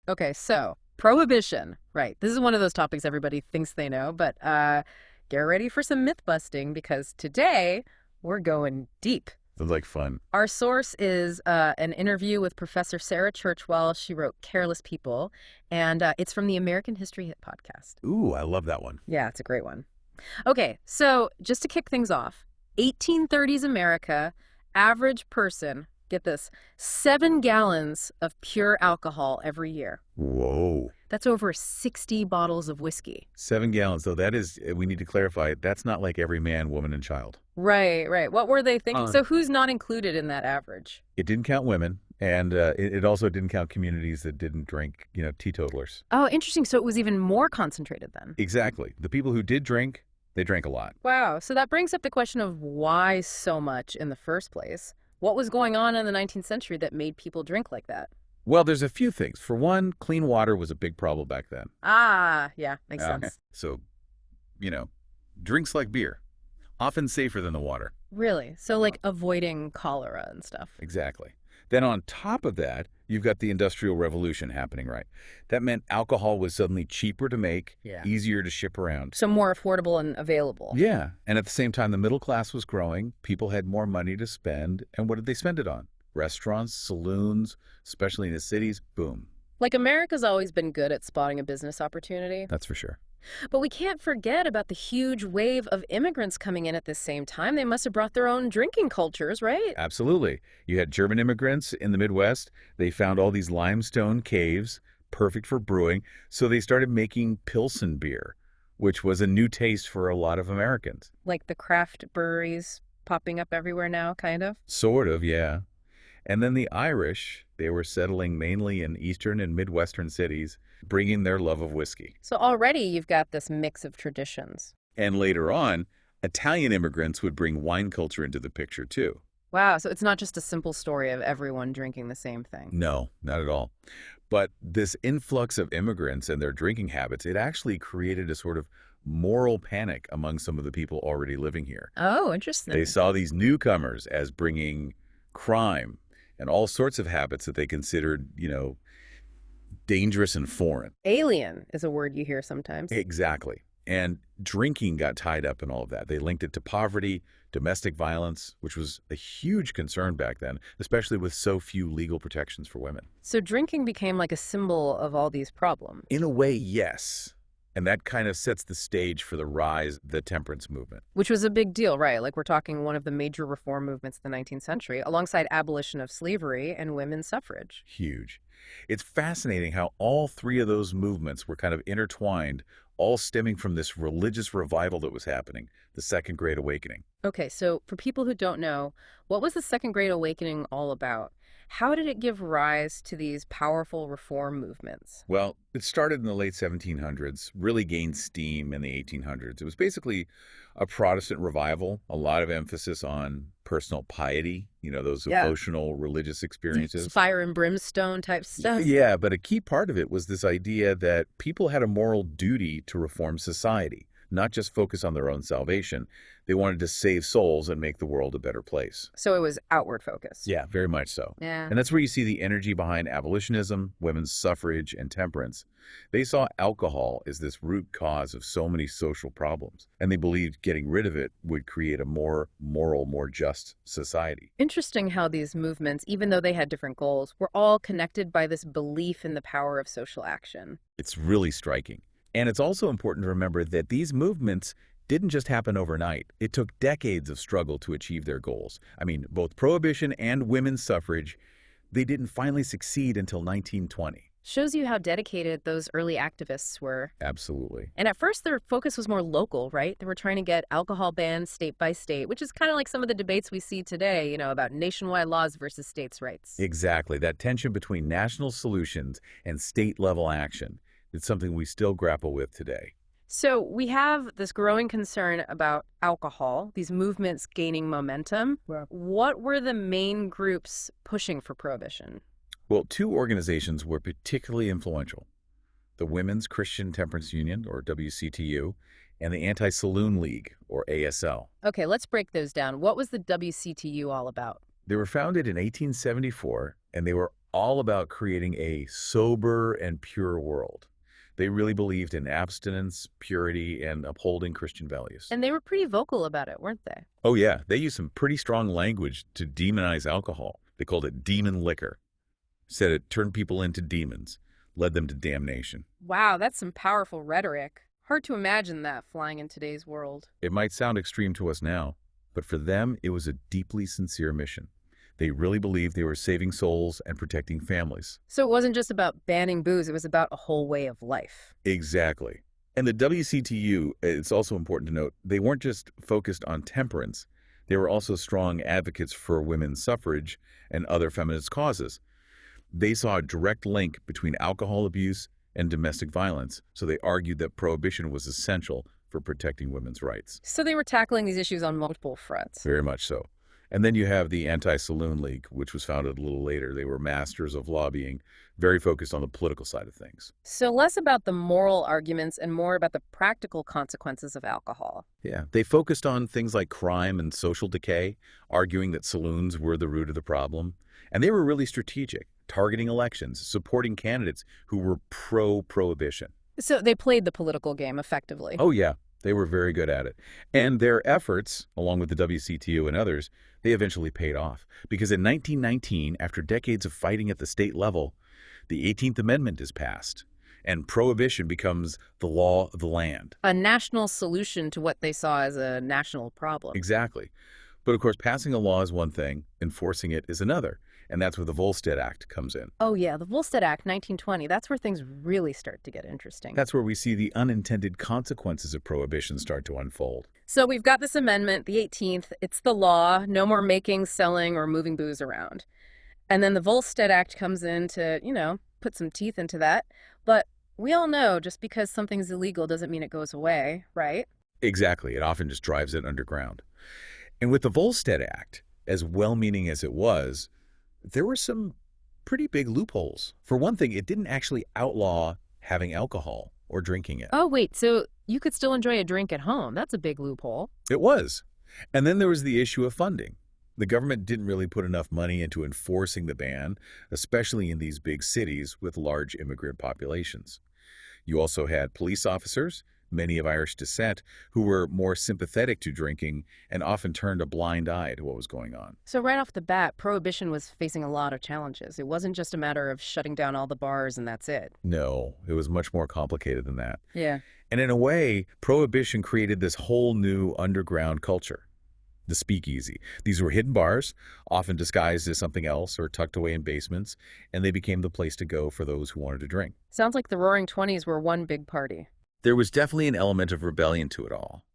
Okay, so prohibition, right. This is one of those topics everybody thinks they know, but get ready for some myth busting because today we're going deep. Sounds like fun. Our source is an interview with Professor Sarah Churchwell. She wrote Careless People, and it's from the American History Hit podcast. Ooh, I love that one. Yeah, it's a great one. Okay, so just to kick things off, 1830s America, average person, get this, 7 gallons of pure alcohol every year. Whoa. That's over 60 bottles of whiskey. 7 gallons, though. That is, we need to clarify, that's not like every man, woman, and child. Right, right. What were they thinking? So who's not included in that average? It didn't count women, and it also didn't count communities that didn't drink, teetotalers. Oh, interesting. So it was even more concentrated then. Exactly. The people who did drink, they drank a lot. Wow. So that brings up the question of why so much in the first place. What was going on in the 19th century that made people drink like that? Well, there's a few things. For one, clean water was a big problem back then. Ah, yeah, makes sense. So, drinks like beer, often safer than the water. Really? So like avoiding cholera and stuff. Exactly. Then on top of that, you've got the Industrial Revolution happening, right? That meant alcohol was suddenly cheaper to make, easier to ship around. So more affordable and available. Yeah. And at the same time, the middle class was growing. People had more money to spend. And what did they spend it on? Restaurants, saloons, especially in the cities. Boom. Like America's always been good at spotting a business opportunity. That's for sure. But we can't forget about the huge wave of immigrants coming in at the same time. They must have brought their own drinking cultures, right? Absolutely. You had German immigrants in the Midwest. They found all these limestone caves, perfect for brewing. So they started making Pilsen beer, which was a new taste for a lot of Americans. Like the craft breweries popping up everywhere now, kind of? Sort of, yeah. And then the Irish, they were settling mainly in eastern and midwestern cities, bringing their love of whiskey. So already you've got this mix of traditions. And later on, Italian immigrants would bring wine culture into the picture too. Wow, so it's not just a simple story of everyone drinking the same thing. No, not at all. But this influx of immigrants and their drinking habits, it actually created a sort of moral panic among some of the people already living here. Oh, interesting. They saw these newcomers as bringing crime and all sorts of habits that they considered, dangerous and foreign. Alien is a word you hear sometimes. Exactly. And drinking got tied up in all of that. They linked it to poverty, domestic violence, which was a huge concern back then, especially with so few legal protections for women. So drinking became like a symbol of all these problems. In a way, yes. And that kind of sets the stage for the rise of the temperance movement. Which was a big deal, right? Like we're talking one of the major reform movements of the 19th century, alongside abolition of slavery and women's suffrage. Huge. It's fascinating how all three of those movements were kind of intertwined, all stemming from this religious revival that was happening, the Second Great Awakening. Okay, so for people who don't know, what was the Second Great Awakening all about? How did it give rise to these powerful reform movements? Well, it started in the late 1700s, really gained steam in the 1800s. It was basically a Protestant revival, a lot of emphasis on personal piety, those devotional religious experiences. Fire and brimstone type stuff. Yeah, but a key part of it was this idea that people had a moral duty to reform society, not just focus on their own salvation. They wanted to save souls and make the world a better place. So it was outward focused. Yeah, very much so. Yeah. And that's where you see the energy behind abolitionism, women's suffrage, and temperance. They saw alcohol as this root cause of so many social problems, and they believed getting rid of it would create a more moral, more just society. Interesting how these movements, even though they had different goals, were all connected by this belief in the power of social action. It's really striking. And it's also important to remember that these movements didn't just happen overnight. It took decades of struggle to achieve their goals. I mean, both prohibition and women's suffrage, they didn't finally succeed until 1920. Shows you how dedicated those early activists were. Absolutely. And at first, their focus was more local, right? They were trying to get alcohol bans state by state, which is kind of like some of the debates we see today, about nationwide laws versus states' rights. Exactly. That tension between national solutions and state-level action. It's something we still grapple with today. So we have this growing concern about alcohol, these movements gaining momentum. Yeah. What were the main groups pushing for prohibition? Well, two organizations were particularly influential. The Women's Christian Temperance Union, or WCTU, and the Anti-Saloon League, or ASL. Okay, let's break those down. What was the WCTU all about? They were founded in 1874, and they were all about creating a sober and pure world. They really believed in abstinence, purity, and upholding Christian values. And they were pretty vocal about it, weren't they? Oh yeah, they used some pretty strong language to demonize alcohol. They called it demon liquor. Said it turned people into demons, led them to damnation. Wow, that's some powerful rhetoric. Hard to imagine that flying in today's world. It might sound extreme to us now, but for them, it was a deeply sincere mission. They really believed they were saving souls and protecting families. So it wasn't just about banning booze, it was about a whole way of life. Exactly. And the WCTU, it's also important to note, they weren't just focused on temperance. They were also strong advocates for women's suffrage and other feminist causes. They saw a direct link between alcohol abuse and domestic violence, so they argued that prohibition was essential for protecting women's rights. So they were tackling these issues on multiple fronts. Very much so. And then you have the Anti-Saloon League, which was founded a little later. They were masters of lobbying, very focused on the political side of things. So less about the moral arguments and more about the practical consequences of alcohol. Yeah, they focused on things like crime and social decay, arguing that saloons were the root of the problem. And they were really strategic, targeting elections, supporting candidates who were pro-prohibition. So they played the political game effectively. Oh, yeah, they were very good at it. And their efforts, along with the WCTU and others, they eventually paid off. Because in 1919, after decades of fighting at the state level, the 18th Amendment is passed, and prohibition becomes the law of the land. A national solution to what they saw as a national problem. Exactly. But of course, passing a law is one thing, enforcing it is another. And that's where the Volstead Act comes in. Oh yeah, the Volstead Act, 1920, that's where things really start to get interesting. That's where we see the unintended consequences of prohibition start to unfold. So we've got this amendment, the 18th, it's the law, no more making, selling, or moving booze around. And then the Volstead Act comes in to, put some teeth into that. But we all know just because something's illegal doesn't mean it goes away, right? Exactly. It often just drives it underground. And with the Volstead Act, as well-meaning as it was, there were some pretty big loopholes. For one thing, it didn't actually outlaw having alcohol or drinking it. Oh, wait, so you could still enjoy a drink at home. That's a big loophole. It was. And then there was the issue of funding. The government didn't really put enough money into enforcing the ban, especially in these big cities with large immigrant populations. You also had police officers, many of Irish descent, who were more sympathetic to drinking and often turned a blind eye to what was going on. So right off the bat, Prohibition was facing a lot of challenges. It wasn't just a matter of shutting down all the bars and that's it. No, it was much more complicated than that. Yeah. And in a way, Prohibition created this whole new underground culture. The speakeasy. These were hidden bars, often disguised as something else or tucked away in basements, and they became the place to go for those who wanted to drink. Sounds like the Roaring Twenties were one big party. There was definitely an element of rebellion to it all.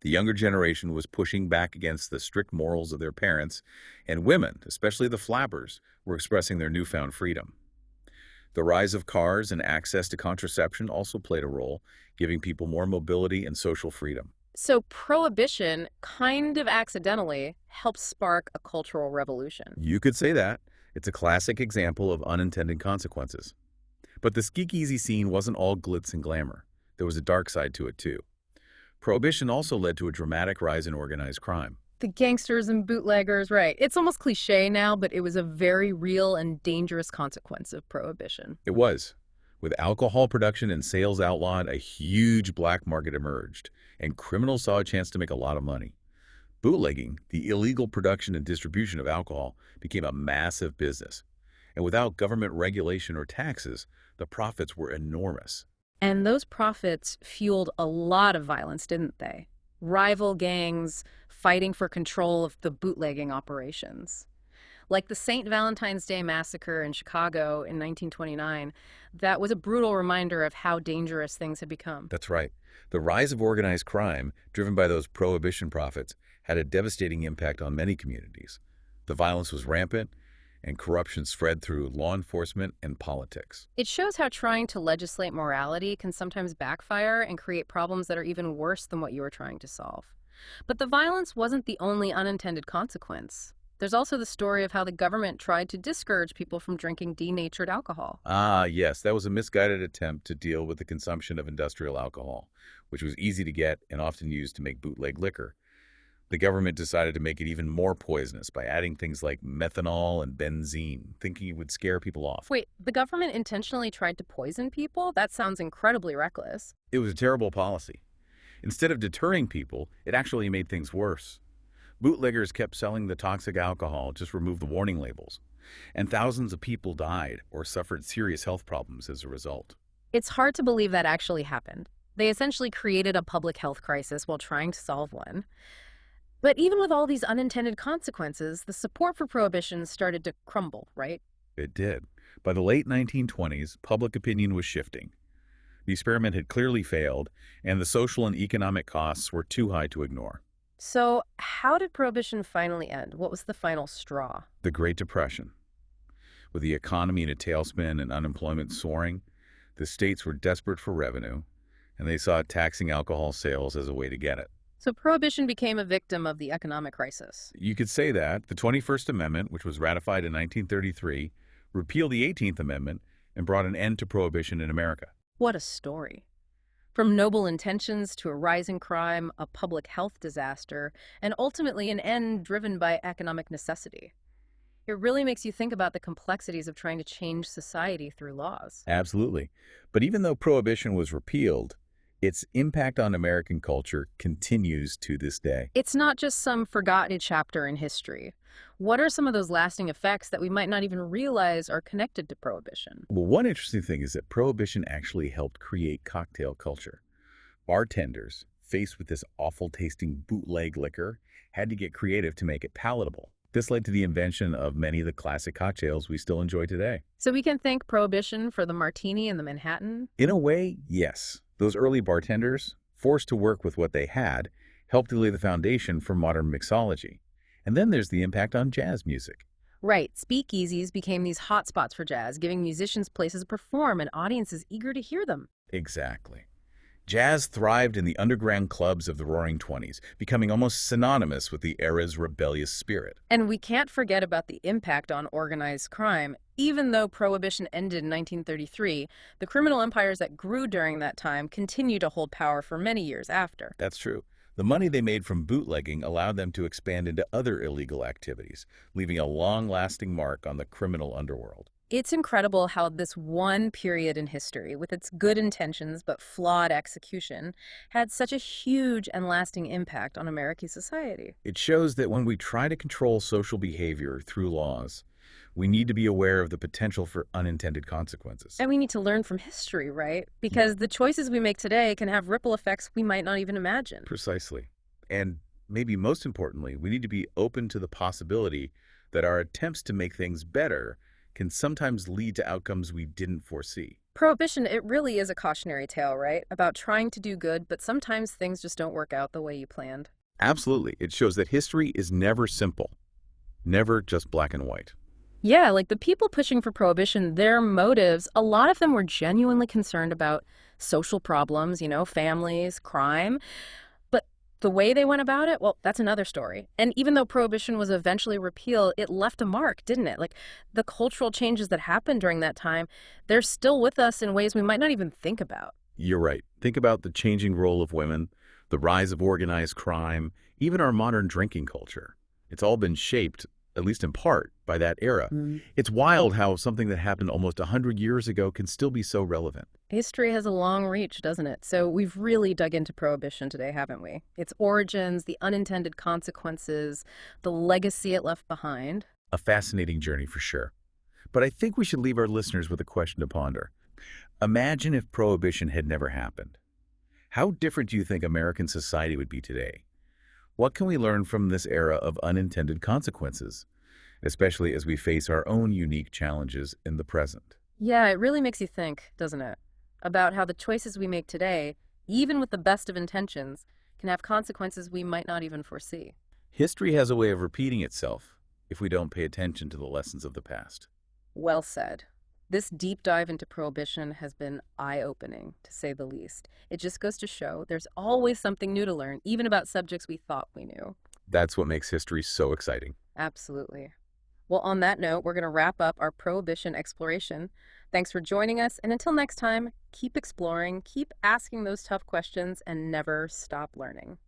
The younger generation was pushing back against the strict morals of their parents, and women, especially the flappers, were expressing their newfound freedom. The rise of cars and access to contraception also played a role, giving people more mobility and social freedom. So Prohibition, kind of accidentally, helped spark a cultural revolution. You could say that. It's a classic example of unintended consequences. But the speakeasy scene wasn't all glitz and glamour. There was a dark side to it, too. Prohibition also led to a dramatic rise in organized crime. The gangsters and bootleggers, right. It's almost cliche now, but it was a very real and dangerous consequence of Prohibition. It was. With alcohol production and sales outlawed, a huge black market emerged, and criminals saw a chance to make a lot of money. Bootlegging, the illegal production and distribution of alcohol, became a massive business. And without government regulation or taxes, the profits were enormous. And those profits fueled a lot of violence, didn't they? Rival gangs fighting for control of the bootlegging operations. Like the St. Valentine's Day Massacre in Chicago in 1929, that was a brutal reminder of how dangerous things had become. That's right. The rise of organized crime, driven by those prohibition profits, had a devastating impact on many communities. The violence was rampant, and corruption spread through law enforcement and politics. It shows how trying to legislate morality can sometimes backfire and create problems that are even worse than what you were trying to solve. But the violence wasn't the only unintended consequence. There's also the story of how the government tried to discourage people from drinking denatured alcohol. Ah, yes, that was a misguided attempt to deal with the consumption of industrial alcohol, which was easy to get and often used to make bootleg liquor. The government decided to make it even more poisonous by adding things like methanol and benzene, thinking it would scare people off. Wait, the government intentionally tried to poison people? That sounds incredibly reckless. It was a terrible policy. Instead of deterring people, it actually made things worse. Bootleggers kept selling the toxic alcohol, just removed the warning labels, and thousands of people died or suffered serious health problems as a result. It's hard to believe that actually happened. They essentially created a public health crisis while trying to solve one. But even with all these unintended consequences, the support for prohibition started to crumble, right? It did. By the late 1920s, public opinion was shifting. The experiment had clearly failed, and the social and economic costs were too high to ignore. So, how did prohibition finally end? What was the final straw? The Great Depression. With the economy in a tailspin and unemployment soaring, the states were desperate for revenue, and they saw taxing alcohol sales as a way to get it. So, prohibition became a victim of the economic crisis. You could say that the 21st Amendment, which was ratified in 1933, repealed the 18th Amendment and brought an end to prohibition in America. What a story. From noble intentions to a rising crime, a public health disaster, and ultimately an end driven by economic necessity. It really makes you think about the complexities of trying to change society through laws. Absolutely. But even though prohibition was repealed, its impact on American culture continues to this day. It's not just some forgotten chapter in history. What are some of those lasting effects that we might not even realize are connected to prohibition? Well, one interesting thing is that prohibition actually helped create cocktail culture. Bartenders, faced with this awful-tasting bootleg liquor, had to get creative to make it palatable. This led to the invention of many of the classic cocktails we still enjoy today. So we can thank prohibition for the martini and the Manhattan? In a way, yes. Those early bartenders, forced to work with what they had, helped to lay the foundation for modern mixology. And then there's the impact on jazz music. Right, speakeasies became these hotspots for jazz, giving musicians places to perform and audiences eager to hear them. Exactly. Jazz thrived in the underground clubs of the Roaring Twenties, becoming almost synonymous with the era's rebellious spirit. And we can't forget about the impact on organized crime. Even though Prohibition ended in 1933, the criminal empires that grew during that time continue to hold power for many years after. That's true. The money they made from bootlegging allowed them to expand into other illegal activities, leaving a long-lasting mark on the criminal underworld. It's incredible how this one period in history, with its good intentions but flawed execution, had such a huge and lasting impact on American society. It shows that when we try to control social behavior through laws, we need to be aware of the potential for unintended consequences. And we need to learn from history, right? Because the choices we make today can have ripple effects we might not even imagine. Precisely. And maybe most importantly, we need to be open to the possibility that our attempts to make things better can sometimes lead to outcomes we didn't foresee. Prohibition, it really is a cautionary tale, right? About trying to do good, but sometimes things just don't work out the way you planned. Absolutely. It shows that history is never simple, never just black and white. Yeah, like the people pushing for prohibition, their motives, a lot of them were genuinely concerned about social problems, families, crime. But the way they went about it, well, that's another story. And even though prohibition was eventually repealed, it left a mark, didn't it? Like the cultural changes that happened during that time, they're still with us in ways we might not even think about. You're right. Think about the changing role of women, the rise of organized crime, even our modern drinking culture. It's all been shaped, at least in part, by that era. It's wild how something that happened almost 100 years ago can still be so relevant. History has a long reach, doesn't it? So we've really dug into prohibition today, haven't we? Its origins, the unintended consequences, the legacy it left behind. A fascinating journey for sure. But I think we should leave our listeners with a question to ponder. Imagine if prohibition had never happened. How different do you think American society would be today? What can we learn from this era of unintended consequences, especially as we face our own unique challenges in the present? Yeah, it really makes you think, doesn't it? About how the choices we make today, even with the best of intentions, can have consequences we might not even foresee. History has a way of repeating itself if we don't pay attention to the lessons of the past. Well said. This deep dive into prohibition has been eye-opening, to say the least. It just goes to show there's always something new to learn, even about subjects we thought we knew. That's what makes history so exciting. Absolutely. Well, on that note, we're going to wrap up our prohibition exploration. Thanks for joining us, and until next time, keep exploring, keep asking those tough questions, and never stop learning.